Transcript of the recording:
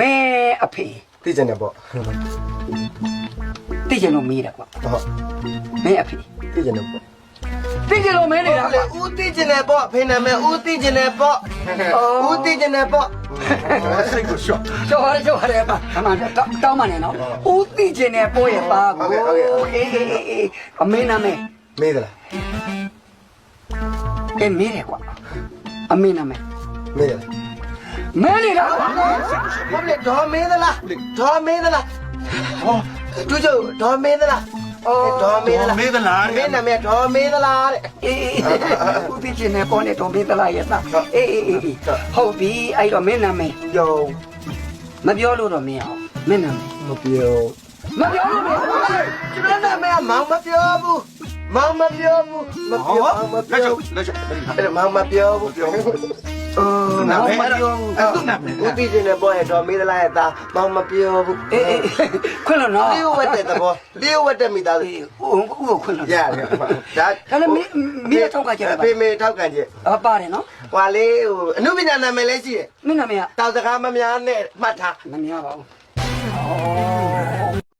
မဲအဖေ သိကျင်တယ်ပေါ့ သိကျင်လို့မေးတာကွာ ဟုတ် မဲအဖေ သိကျင်တယ်ပေါ့ သိကျင်လို့မဲနေတာကွာ ဦးသိကျင်တယ်ပေါ့ဖေနာမဲဦးသိကျင်တယ်ပေါ့ဦးသိကျင်တယ်ပေါ့စိတ်ကိုရှော့ ကျော်ရတယ်ပါအမှန်တောင်းမှနေနော်ဦးသိကျင်တဲ့ပိုးရဲ့ပါကိုအေးအမေနာမဲ မေးသလား မေးတယ်ကွာအမေနာမဲ မေးတယ် မဲနေတာ ဟုတ်လေဒေါ်မေးသလားဒေါ်မေးသလားဟောသူကျဒေါ်မေးသလားဒေါ်မေးသလားမေးသလားမင်းနာမဲဒေါ်မေးသလားတဲ့ အေးဦးသိကျင်တဲ့ပိုးနဲ့တော်မေးသလားရဲ့သားအေးဟုတ်ပြီအဲ့တော့မင်းနာမဲ ယုံ မပြောလို့တော့မင်းအောင်မင်းနာမဲ မပြော မပြောလို့မင်း ကျွန်တော်နာမဲမောင်မပြောဘူးမောင်မပြောဘူးမပြောမပြောအဲ့မောင်မပြောဘူးပြောနာမဲသူ့နာမဲဦးသိကျင်တဲ့ဘောရဲ့ဒေါ်မေးသလားရဲ့သားမောင်မပြောဘူး အေးခွင့်လို့နော် လျှို့ဝတ်တဲ့သဘောလျှို့ဝတ်တဲ့မိသားစု ဦးကိုခွင့်လို့ ရတယ်ဒါ ဒါလည်းမင်းထောက်ကကြတယ်ပါ ဖေမေထောက်ကန်ချက် ပါတယ်နော် ဟွာလေးဟိုအနုပညာနာမည်လေးရှိတယ် မင်းနာမည်က တောက်စကားမများနဲ့မှတ်ထား မများပါဘူး